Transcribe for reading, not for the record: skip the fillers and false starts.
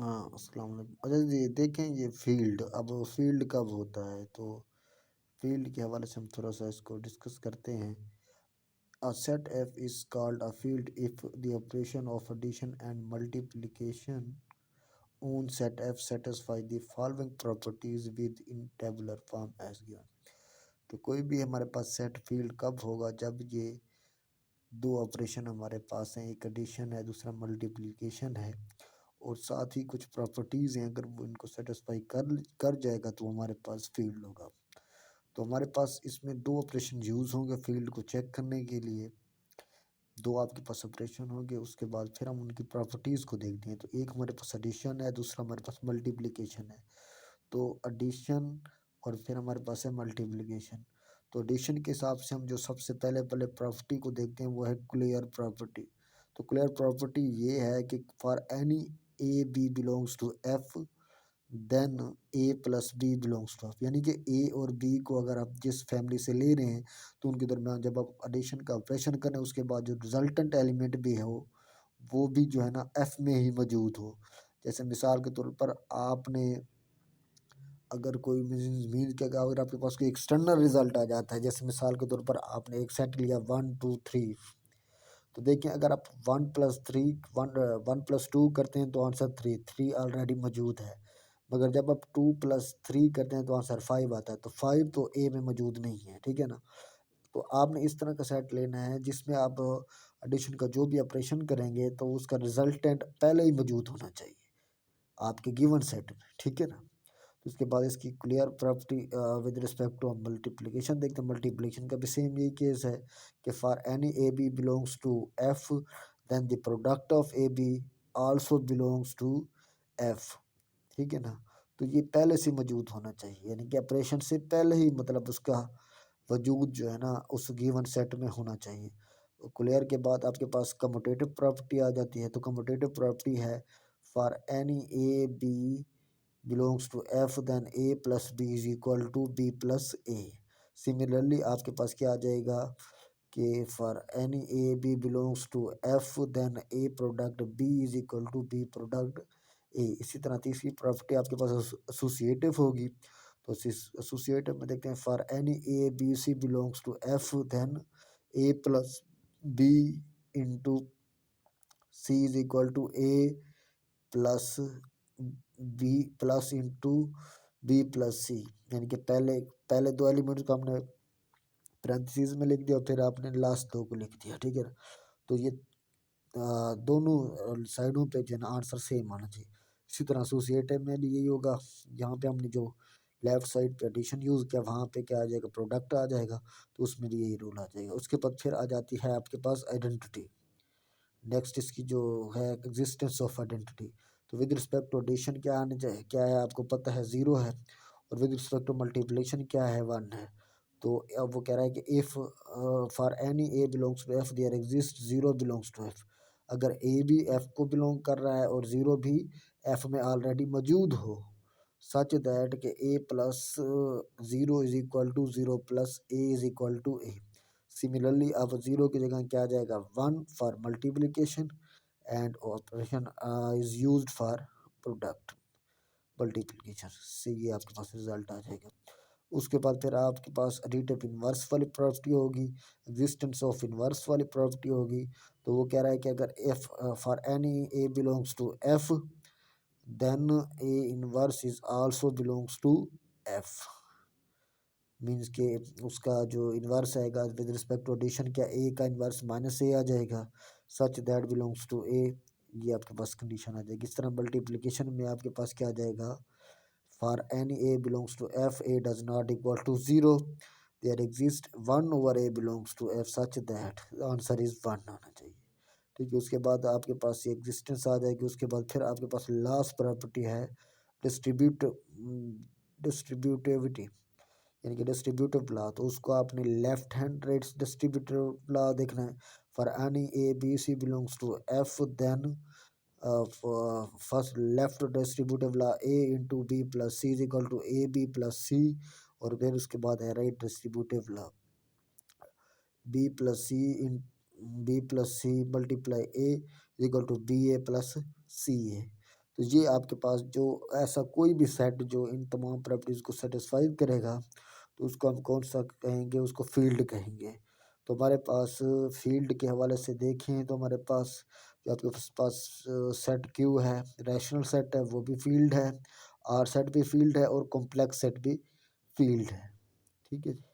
हाँ, अस्सलाम वालेकुम। अच्छा जी, देखें ये फ़ील्ड, अब फ़ील्ड कब होता है? तो फ़ील्ड के हवाले से हम थोड़ा-सा इसको डिस्कस करते हैं। A set F is called a field if the operation of addition and multiplication on set F satisfy the following properties within tabular form as given। तो कोई भी हमारे पास सेट फील्ड कब होगा? जब ये दो ऑपरेशन हमारे पास हैं, एक एडिशन है, दूसरा मल्टीप्लिकेशन है, और साथ ही कुछ प्रॉपर्टीज़ हैं, अगर वो इनको सेटिस्फाई कर कर जाएगा तो हमारे पास फील्ड होगा। तो हमारे पास इसमें दो ऑपरेशन यूज़ होंगे फील्ड को चेक करने के लिए। दो आपके पास ऑपरेशन होंगे, उसके बाद फिर हम उनकी प्रॉपर्टीज़ को देखते हैं। तो एक हमारे पास एडिशन है, दूसरा हमारे पास मल्टीप्लिकेशन है। तो एडिशन और फिर हमारे पास है मल्टीप्लिकेशन। तो एडिशन के हिसाब से हम जो सबसे पहले पहले प्रॉपर्टी को देखते हैं वो है क्लियर प्रॉपर्टी। तो क्लियर प्रॉपर्टी ये है कि for any a b belongs to F then a plus b belongs to f, यानी कि ए और बी को अगर आप जिस फैमिली से ले रहे हैं तो उनके दरमियान जब आप एडिशन का ऑपरेशन करें उसके बाद जो रिजल्टेंट एलिमेंट भी हो वो भी जो है ना एफ में ही मौजूद हो। जैसे मिसाल के तौर पर आपने अगर कोई मीन्स के अगर आपके पास कोई एक्सटर्नल रिजल्ट आ जाता है, जैसे मिसाल के तौर पर आपने एक सेट लिया 1 2 3, तो देखिए अगर आप 1 + 3 1 + 2 करते हैं तो आंसर 3 ऑलरेडी मौजूद है। मगर जब आप 2 + 3 करते हैं तो आंसर 5 आता है, तो 5 तो ए में मौजूद नहीं है, ठीक है ना। तो आपने इस तरह का सेट लेना है जिसमें आप एडिशन का जो भी ऑपरेशन करेंगे तो उसका रिजल्टेंट पहले ही मौजूद होना चाहिए आपके गिवन सेट में, ठीक है ना। तो उसके बाद इसकी clear property with respect to multiplication देखते हैं। मल्टीप्लिकेशन का भी सेम यही केस है कि for any a b belongs to F then the product of a b also belongs to f, ठीक है ना। तो ये पहले से मौजूद होना चाहिए, यानी कि ऑपरेशन से पहले ही मतलब उसका वजूद जो है ना उस गिवन सेट में होना चाहिए। क्लियर के बाद आपके पास कम्यूटेटिव प्रॉपर्टी आ जाती है। तो कम्यूटेटिव प्रॉपर्टी है for any a b belongs to f then a plus b is equal to b plus a। Similarly आपके पास क्या आ जाएगा कि for any a b belongs to F then a product b is equal to b product a. इसी तरह तीसरी property आपके पास एसोसिएटिव होगी। तो एसोसिएटिव में देखते हैं for any a b c belongs to F then a plus b into c is equal to a plus b plus into b plus c, यानी कि पहले पहले दो एलिमेंट्स को हमने पैरेंथेसिस में लिख दिया और फिर आपने लास्ट दो को लिख दिया, ठीक है ना। तो ये दोनों साइडों पे जो है ना आंसर सेम आना चाहिए। इसी तरह एसोसिएटिव में भी यही होगा। यहाँ पे हमने जो लेफ्ट साइड पे एडिशन यूज़ किया वहाँ पे क्या आ जाएगा, प्रोडक्ट आ जाएगा। तो उसमें भी यही रूल आ जाएगा। उसके बाद फिर आ जाती है आपके पास आइडेंटिटी। नेक्स्ट इसकी जो है एग्जिस्टेंस ऑफ आइडेंटिटी। तो विद रिस्पेक्ट टू एडिशन क्या आने चाहिए, क्या है आपको पता है, ज़ीरो है। और विद रिस्पेक्ट टू मल्टीप्लिकेशन क्या है, 1 है। तो अब वो कह रहा है कि if for any a belongs to f there exist zero belongs to f. अगर ए भी एफ को बिलोंग कर रहा है और ज़ीरो भी एफ में ऑलरेडी मौजूद हो, सच दैट कि a plus zero is equal to zero plus a is equal to a. Similarly अब ज़ीरो की जगह क्या आ जाएगा, 1 for multiplication and operation is used for product multiplication से ये आपके पास रिजल्ट आ जाएगा। उसके बाद फिर आपके पास एडिटिव इन्वर्स वाली प्रॉपर्टी होगी, एग्जिस्टेंस ऑफ इन्वर्स वाली प्रॉपर्टी होगी। तो वो कह रहा है कि अगर f for any a belongs to F then a inverse is also belongs to f. Means के उसका जो इन्वर्स आएगा विद रिस्पेक्ट टू एडिशन, क्या ए का इन्वर्स माइनस ए आ जाएगा, सच दैट बिलोंग्स टू ए। ये आपके पास कंडीशन आ जाएगी। इस तरह मल्टीप्लिकेशन में आपके पास क्या आ जाएगा, for any a belongs to f a does not equal to zero there exist 1 over a belongs to f such that answer is 1 आना चाहिए, ठीक है। उसके बाद आपके पास ये एग्जिस्टेंस आ जाएगी। उसके बाद फिर आपके पास लास्ट प्रॉपर्टी है डिस्ट्रीब्यूटिविटी, यानी कि डिस्ट्रीब्यूटिव लॉ। तो उसको आपने left hand right distributive law देखना है। For any a b c belongs to F then first left distributive law a into b plus c is equal to a b plus c. और फिर उसके बाद है right distributive law, b plus c in b plus c multiply a equal to b a plus सी ए। तो ये आपके पास जो ऐसा कोई भी सेट जो इन तमाम प्रॉपर्टीज़ को सैटिस्फाई करेगा, तो उसको हम कौन-सा कहेंगे, उसको फ़ील्ड कहेंगे। तो हमारे पास फ़ील्ड के हवाले से देखें तो हमारे पास जो आपके पास सेट क्यू है, रैशनल सेट है वो भी फ़ील्ड है, आर सेट भी फ़ील्ड है और कॉम्प्लेक्स सेट भी फ़ील्ड है। ठीक है जी।